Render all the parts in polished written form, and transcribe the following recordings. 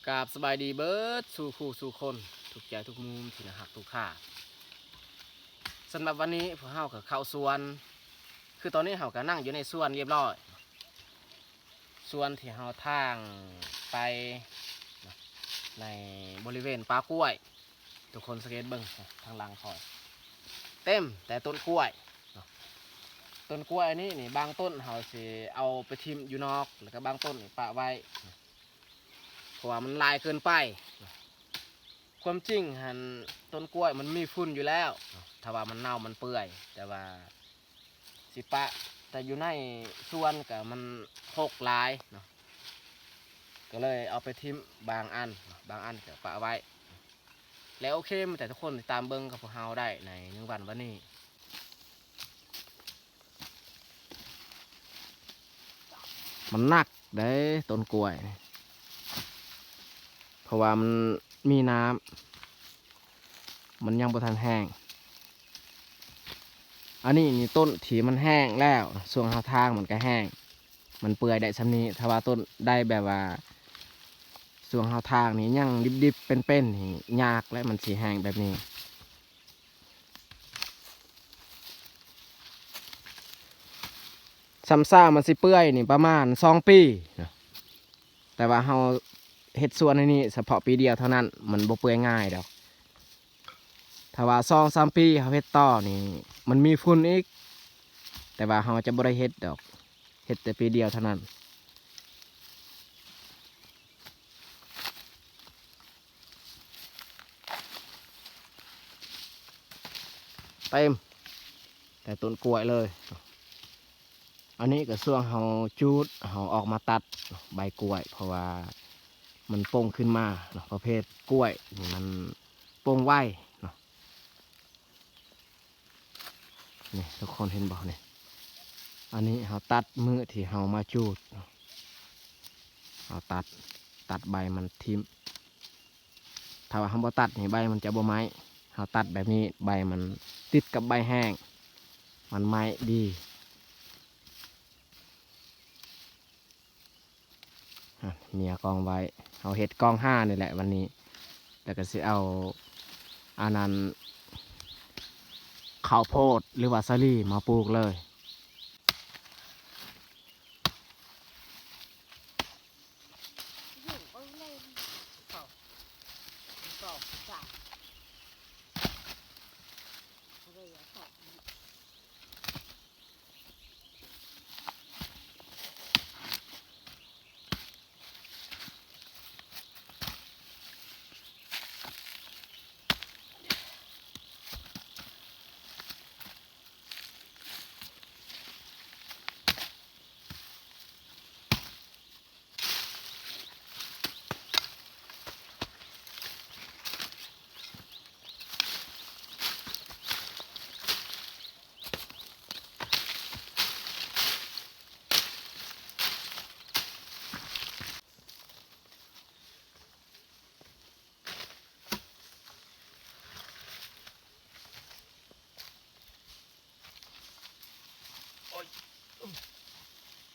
กราบสบายดีเบิร์ดสู่คู่สู่คนทุกใจทุกมุมที่นะฮักทุกข่าสำหรับวันนี้พวกเฮากับเข้าสวนคือตอนนี้เฮาก็นั่งอยู่ในสวนเรียบร้อยสวนที่เฮาทางไปในบริเวณป่ากล้วยทุกคนสังเกตเบิ่งทางหลังคอยเต็มแต่ต้นกล้วยต้นกล้วยอันนี้นี่บางต้นเฮาสิเอาไปทิ่มอยู่นอกแล้วก็บางต้นนี่ปะไว้เพราะว่ามันลายเกินไปความจริงหันต้นกล้วยมันมีฝุ่นอยู่แล้วถ้าว่ามันเน่ามันเปื่อยแต่ว่าสิปะแต่อยู่ในสวนกับมันหกลายเนาะก็เลยเอาไปทิ่มบางอันก็ปะไว้แล้วโอเคมันแต่ทุกคนติดตามเบิ้งกับพวกเฮาได้ในวันนี้มันหนักได้ต้นกล้วยเพราะว่ามันมีน้ำมันยังบ่ทันแห้งอันนี้นี่ต้นที่มันแห้งแล้วส่วนหาทางมันก็แห้งมันเปื่อยได้ซ้ำนี้ถ้าว่าต้นได้แบบว่าส่วนหาทางนี่ยังดิบๆเป็นๆนี่ยากและมันสีแห้งแบบนี้ซ้ำซ่ามันสิเปื่อยนี่ประมาณ2 ปีแต่ว่าเฮาเฮ็ดสวนในนี้เฉพาะปีเดียวเท่านั้นมันบ่เปื่อยง่ายดอกถ้าว่า2-3 ปีเฮาเฮ็ดต่อนี่มันมีฝุ่นอีกแต่ว่าเฮาจะบ่ได้เฮ็ดดอกเฮ็ดแต่ปีเดียวเท่านั้นเต็มแต่ต้นกล้วยเลยอันนี้ก็ช่วงเฮาจูดเฮาออกมาตัดใบกล้วยเพราะว่ามันโป่งขึ้นมาเนาะประเภทกล้วยนี่มันโป่งไวเนาะนี่ทุกคนเห็นบ่เนี่ยอันนี้เฮาตัดมือที่เฮามาจูดเฮาตัดใบมันทิ่มถ้าว่าเฮาบ่ตัดนี่ใบมันจะบ่ไหม้เฮาตัดแบบนี้ใบมันติดกับใบแห้งมันไหม้ดีเมียกองไว้เอาเห็ดกอง5นี่แหละวันนี้แล้วก็สิเอาอันนั้นข้าวโพดหรือว่าสาลี่มาปลูกเลย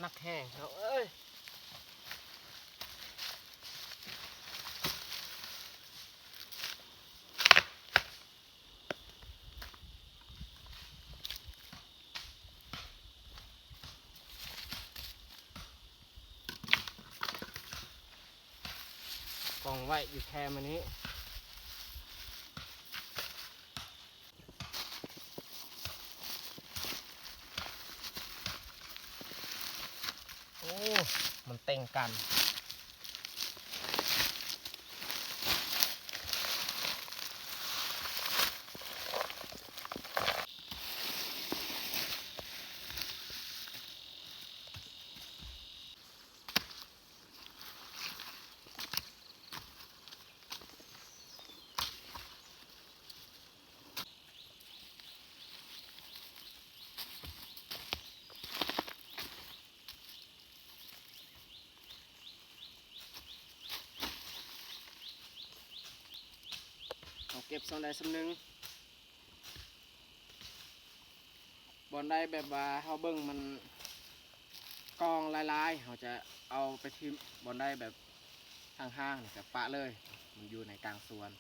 นักแห้งเขาเอ้ยกองไว้อยู่แค่มันนี้โอ้มันเต็งกันเอาเก็บส่วนใดส่วนหนึ่งบอนได้แบบว่าเฮาเบิ่งมันกองลายๆเขาจะเอาไปทิ่มบอนได้แบบ ทางห้างนี่กับปะเลยมันอยู่ในกลางสวน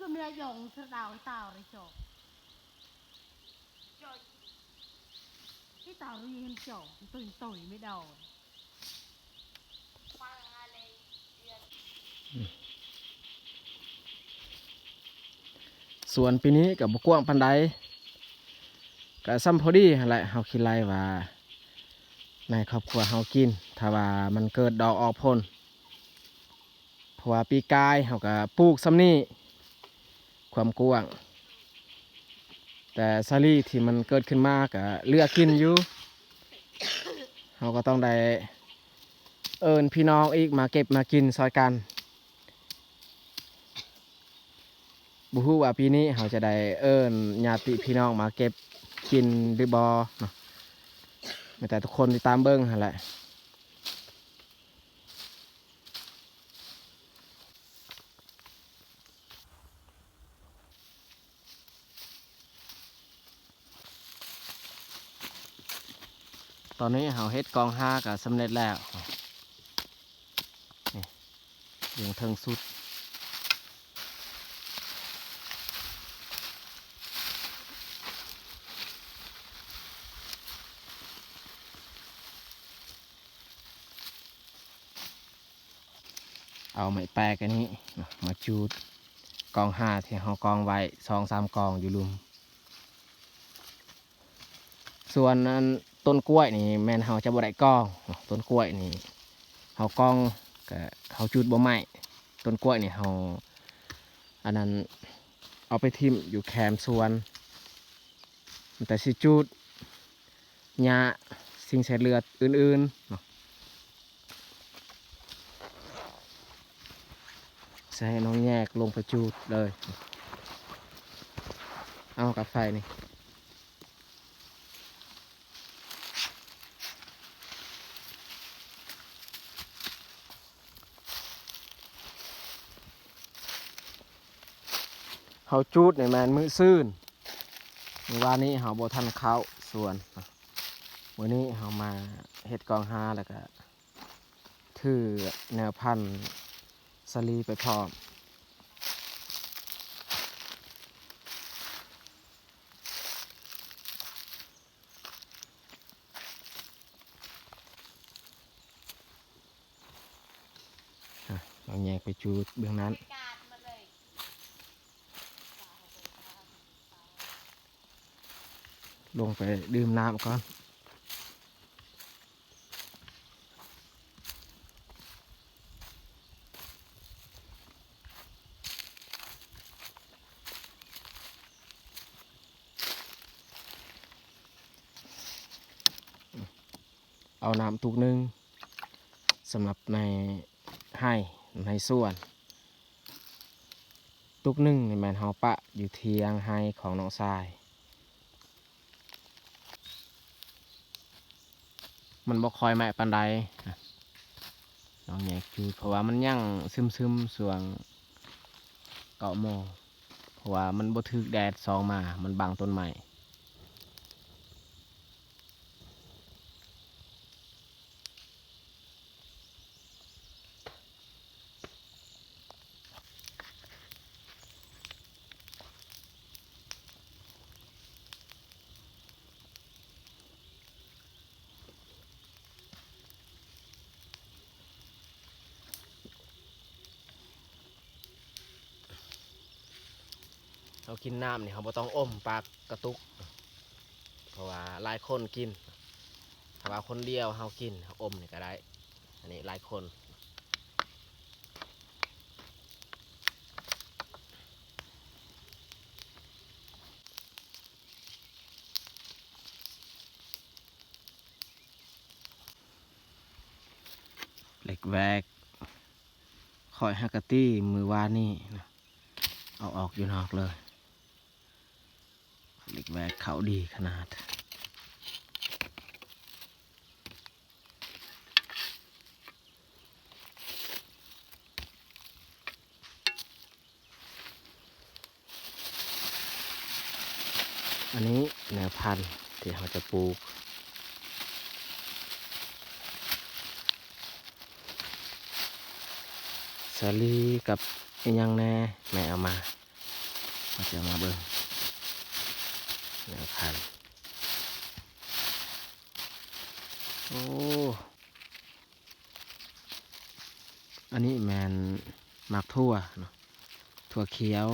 cứ mưa dòng thưa đào tàu rồi chọc cái tàu đi hình chọc tôi tồi mới đầu สวนปีนี้กับบกว้างปันใดก็ซ้ำพอดีหั่นแหละเฮาคิดไรว่าในครอบครัวเฮากินถ้าว่ามันเกิดดอกออกผลเพราะว่าปีกายเฮาก็ปลูกซ้ำนี่ความกว้างแต่ซาลี่ที่มันเกิดขึ้นมาก็เลือกกินอยู่เฮาก็ต้องได้เอิ้นพี่น้องอีกมาเก็บมากินซอยกันบ่ฮู้ว่าปีนี้เฮาจะได้เอิ้นญาติพี่น้องมาเก็บกินหรือบ่เนาะมีแต่ทุกคนที่ตามเบิ่งหั่นแหละตอนนี้เฮาเฮ็ดกองห้าก็สำเร็จแล้วนี่เรียงเทิงสุดเอาไม้แปลกอันนี้มาจูดกองห้าที่เฮากองไว้2-3 กองอยู่ลุมส่วนนั้นต้นกล้วยนี่แม่นเฮาจะบ่ได้กองต้นกล้วยนี่เฮากองก็เฮาจูดบ่ไหม้ต้นกล้วยนี่เฮาอันนั้นเอาไปทิ่มอยู่แคมสวนแต่สิจูดหญ้าสิ่งเศษเลือดอื่นๆเนาะใส่น้องแยกลงไปจูดเลยเอากับไฟนี่เขาจูดในแมนมือซื่นเมื่อวานนี้เขาบ่ทันเข้าส่วนวันนี้เขามาเฮ็ดกองห้าแล้วก็ถือแนวพันธุ์สลีไปพร้อมเราแยกไปจูดเบื้องนั้นลงไปดื่มน้ำก่อนเอาน้ำตุกนึงสำหรับในให้ในส่วนตุกนึงในแมนเฮาปะอยู่เทียงให้ของน้องทรายมันบ่คอยแม่ปันใดน้องแยกจูดเพราะว่ามันยั่งซึมส่วงเกาะโมเพราะว่ามันบ่ถึกแดดซองมามันบังต้นไม้เรากินน้ำเนี่ยเราบ่ต้องอมปากกระตุกเพราะว่าหลายคนกินถ้าว่าคนเดียวเรากินเราอมนี่ก็ได้อันนี้หลายคน แวกคอยฮักกะตี้มือวานนี่นะเอาออกอยู่นอกเลยเหล็กแวกเขาดีขนาดอันนี้แนวพันธุ์ที่เราจะปลูกสาลีกับอีหยังแน่แม่เอามาเราจะมาเบิ่งแนวพันธุ์โอ้อันนี้แมนหมากทั่วเนาะถั่วเขียว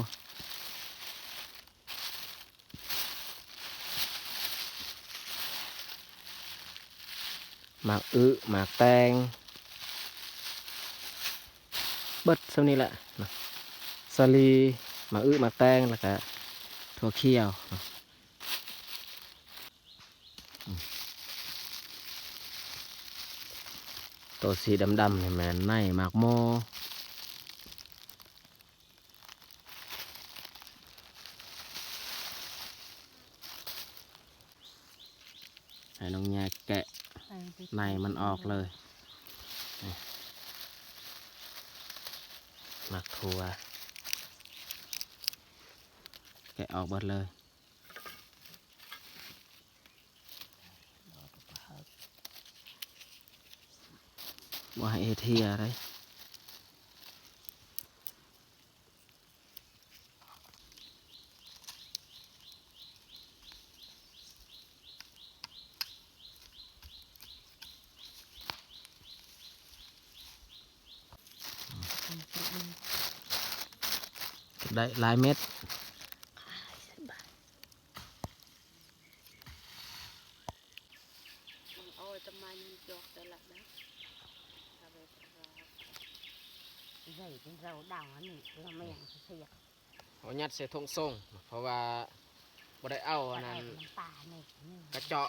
หมากหมากแตงเบิดสำนี้แหละเนาะสาลีหมากหมากแตงแล้วก็ถั่วเขียวเนาะตัวสีดำๆนี่แมนในหมากโมให้น้องแง่แกะในมันออกเลยนี่หมักถั่วแกะออกหมดเลยว่าให้เอเทียอะไรได้หลายเม็ดใหญ่เป็นเราด่างอันนี้เราไม่อยากเสีย เขายัดใส่ทงส่งเพราะว่าบ่ได้เอาอันนั้น น้ำตาเนี่ย กระเจาะ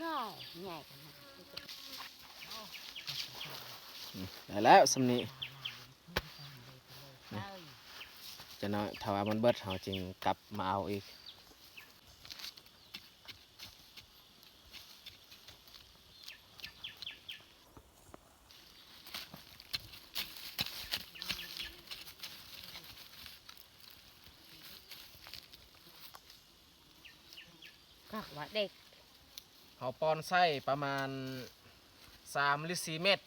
น้อยใหญ่ขนาด ได้แล้วสำนี้จะน้อยถ้าว่ามันเบิดเขาจึงกลับมาเอาอีกก็ว่าเด็ก เขาป้อนไส้ประมาณ3 หรือ 4 เม็ด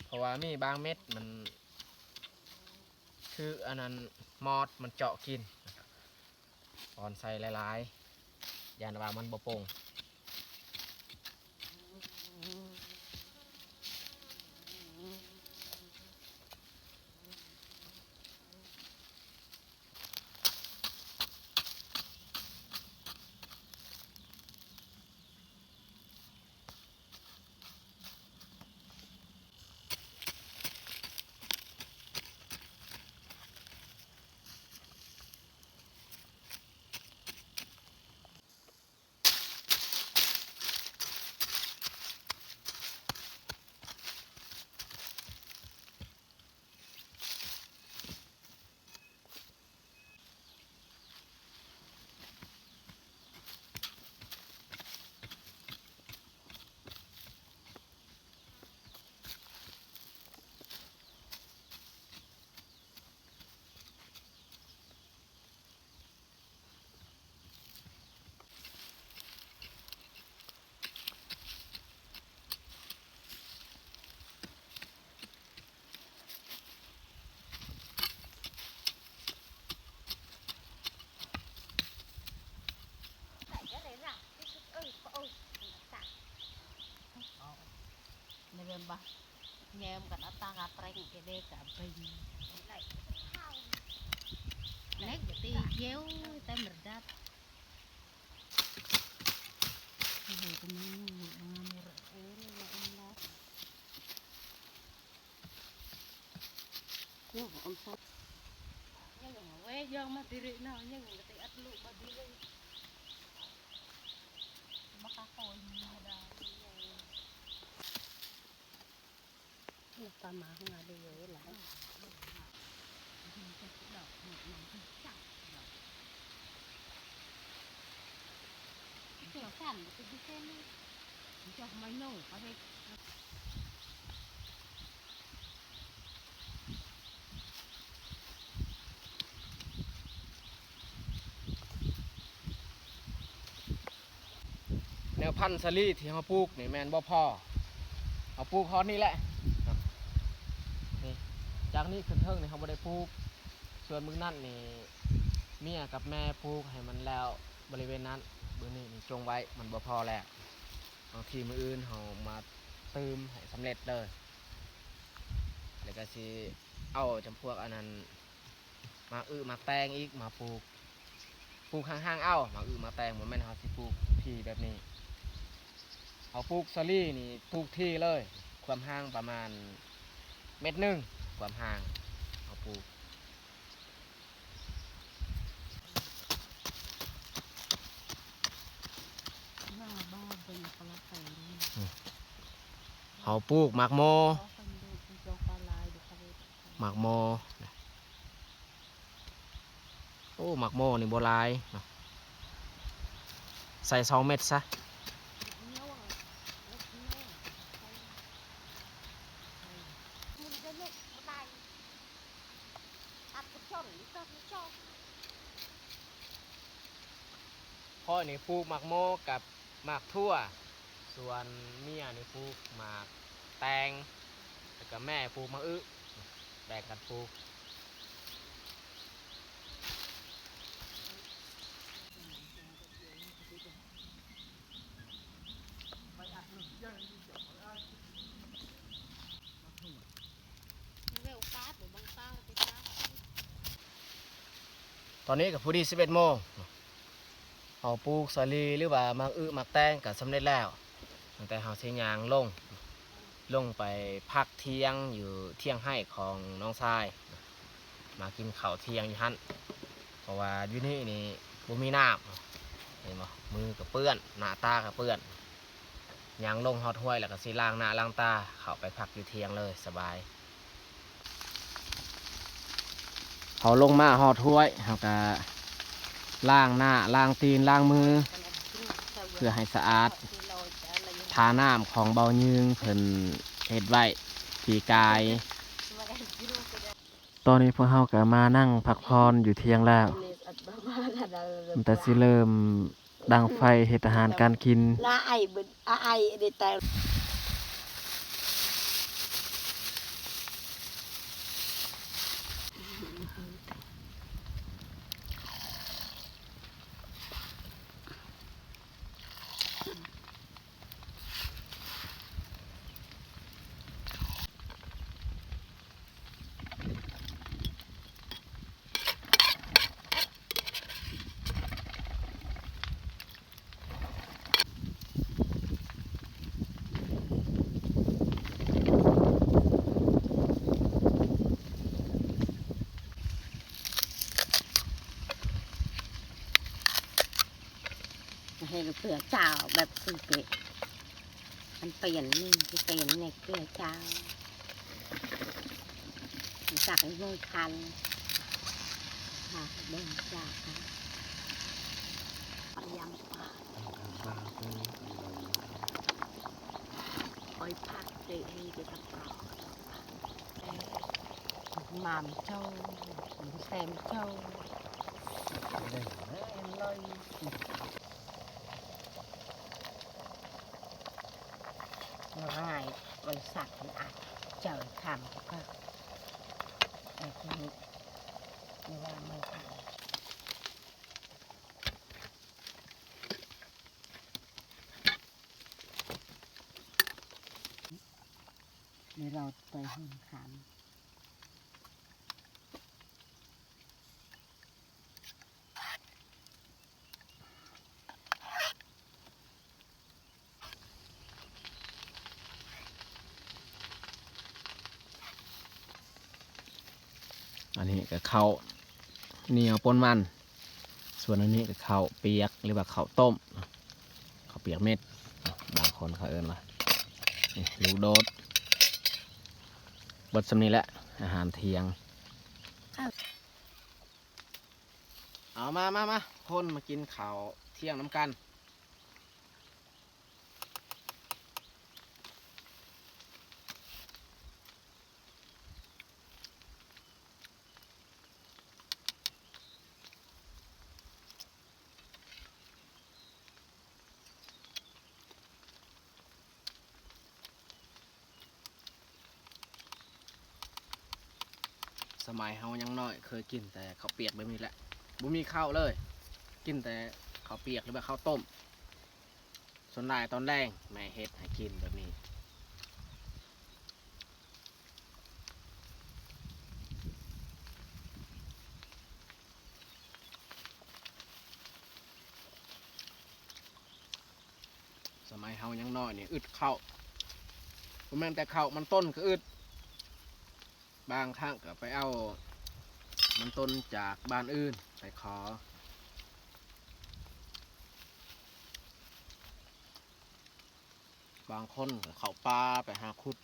เพราะว่ามีบางเม็ดมันคืออันนั้นมอดมันเจาะกินป้อนไส้หลายๆยานว่ามันบ่โป่งในเรื่องบ้าแง่มกันอัตตากาแปลงเกเรกับไปเล็กตีเยี่ยวแต่เหมือนดับโอ้โหตรงนี้งามเลยยังอมสักยังเว้ยยังมาตีริน่ะยังตีอัดลูกมาตีริมาคาโอยมีได้ ตามมาข้างหน้าได้เยอะหลายเกี่ยวกันเป็นที่เส้นนี่จะไม่โน่อะไร แนวพันธุ์สลีที่เขาปลูกนี่แมนบ่พอเอาปลูกฮอดนี่แหละนี่จากนี้ขึ้นเทิงนี่เขาบ่ได้ปลูกส่วนมึงนั่นนี่เมียกับแม่ปลูกให้มันแล้วบริเวณนั้นบื้อนี้นี่จงไว้มันบ่พอแล้วบางทีมืออื่นเขามาเติมให้สำเร็จเลยแล้วก็สิเอาจำพวกอันนั้นมามาแตงอีกมาปลูกห่างๆเอามามาแตงเหมือนแม่นเขาสิปลูกที่แบบนี้เอาปลูกสลีนี่ทุกที่เลยความห่างประมาณ1 เมตรความห่างเอาปลูกเอาปลูกหมากโมหมากโมโอ้หมากโมนี่โบราณเนาะใส่2 เม็ดซะพ่อนี่ปลูกหมากโมกับหมากทั่วส่วนเมียนี่ปลูกหมากแตงแล้วก็แม่ปลูกมะแบ่งกันปลูกตอนนี้กับผู้ดี11 โมงเอาปลูกสาลีหรือว่ามักมักแตงกับสำเร็จแล้วตั้งแต่เขาเสียยางลงไปพักเที่ยงอยู่เที่ยงให้ของน้องชายมากินข้าวเที่ยงอยู่ฮั่นเพราะว่าอยู่นี่นี่บ่มีน้ำเห็นบ่มือกับเปื้อนหน้าตากับเปื้อนยางลงฮอดห้วยแล้วก็สิล้างหน้าล้างตาเข้าไปพักอยู่เที่ยงเลยสบายเขาลงมาฮอดห้วยเขาก็ล้างหน้าล้างตีนล้างมือเพื่อให้สะอาดทาน้ำของเบายืงเพิ่นเฮ็ดไว้ปีกายตอนนี้พวกเฮาก็มานั่งพักผ่อนอยู่เที่ยงแล้วแต่สิเริ่มดังไฟเฮ็ดอาหารการกินละไอเบิดไอเดแต่ให้เปลือกเจ้าแบบสุกเลยมันเปลี่ยนนี่ที่เปลี่ยนเนี่ยเปลือกเจ้าจากไอ้โง่คันค่ะเดินจากค่ะยำปลาอ้อยผักเตะให้ไปกับกรอบหม่ำเจ้าแซมเจ้าง่ายบริษัทมันอาจเจอทำก็ไอ้ที่นี้ไม่ว่าไม่ทำเดี๋ยวเราไปห้องขันอันนี้ก็ข้าวเหนียวปนมันส่วนอันนี้ก็ข้าวเปียกหรือว่าข้าวต้มข้าวเปียกเม็ดบางคนเขาเอิ้นว่าลูกโดด เบิดสำนี้แหละอาหารเที่ยงเอามาคนมากินข้าวเที่ยงน้ำกันสมัยเฮายังน้อยเคยกินแต่ข้าวเปียกแบบนี้แหละบ่มีข้าวเลยกินแต่ข้าวเปียกหรือว่าข้าวต้มส่วนนายตอนแรงแม่เฮ็ดให้กินแบบนี้สมัยเฮายังน้อยนี่อึดข้าวบ่แม่นแต่ข้าวมันต้นก็อึดบางครั้งก็ไปเอามันต้นจากบ้านอื่นไปขอบางคนก็เข้าป่าไปหาขุด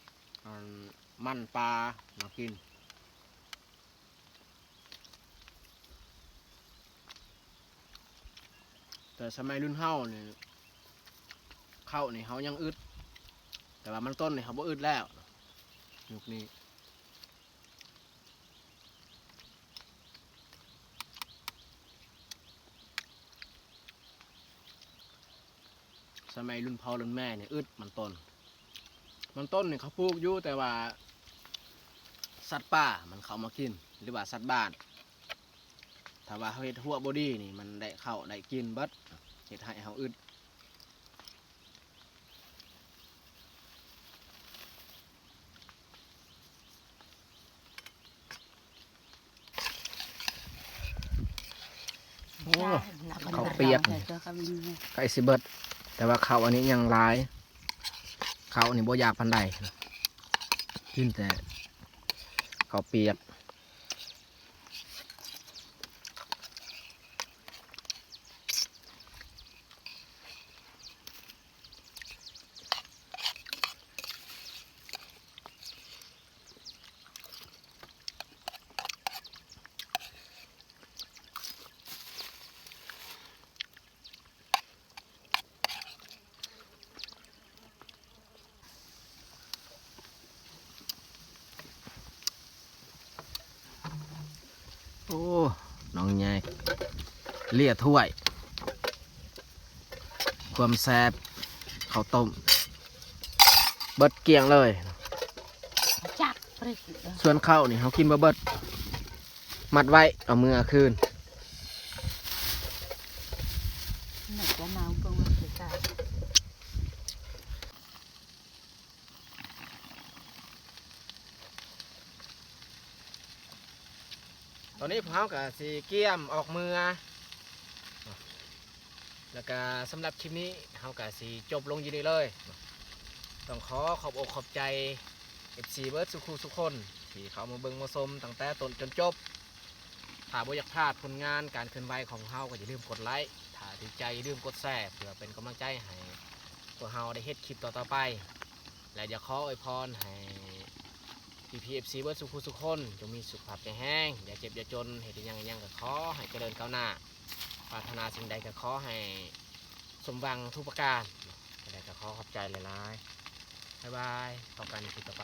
มันปลามากินแต่สมัยรุ่นเฮานี่ข้าวนี่เฮายังอึดแต่ว่ามันต้นนี่เขาบ่อึดแล้วยุคนี้สมัยรุ่นพ่อรุ่นแม่เนี่ยอึดมันต้นเนี่ยเขาปลูกอยู่แต่ว่าสัตว์ป่ามันเข้ามากินหรือว่าสัตว์บ้านถ้าว่าเขาเฮ็ดหัวบอดี้นี่มันได้เข้าได้กินเบิดเฮ็ดให้เขาอึดโอ้เขาเปียกไก่สิเบิดแต่ว่าเขาอันนี้ยังร้ายเขาอันนี้บ่อยากพันใดกินแต่เขาเปียกโอ้น้องใหญ่เลี่ยถ้วย ความแซ่บข้าวต้มเบิดเกลียงเลยส่วนข้าวนี่เขากินบ่เบิดมัดไว้เอามือคืนตอนนี้พวกเขากับสีเกี้ยมออกมือแล้วก็สำหรับคลิปนี้เขากับสีจบลงอยู่นี่เลยต้องขอบอกขอบใจ FC เบิร์ดสุกคนที่เขามาเบิ่งมาชมตั้งแต่ต้นจนจบถ้าบ่อยากพลาดผลงานการเคลื่อนไหวของเขาก็อย่าลืมกดไลค์ถ้าดีใจอย่าลืมกดแชร์เพื่อเป็นกำลังใจให้พวกเราได้เฮ็ดคลิปต่อไปและอยากขออวยพรให้ PPFC เบิร์ดสุกคนจงมีสุขภาพแข็งแรงอย่าเจ็บอย่าจนเหตุยังก็ขอให้เจริญก้าวหน้าปรารถนาสิ่งใดก็ขอให้สมหวังทุกประการอะไรก็ขอขอบใจหลายๆบ๊ายบายพบกันในคลิปต่อไป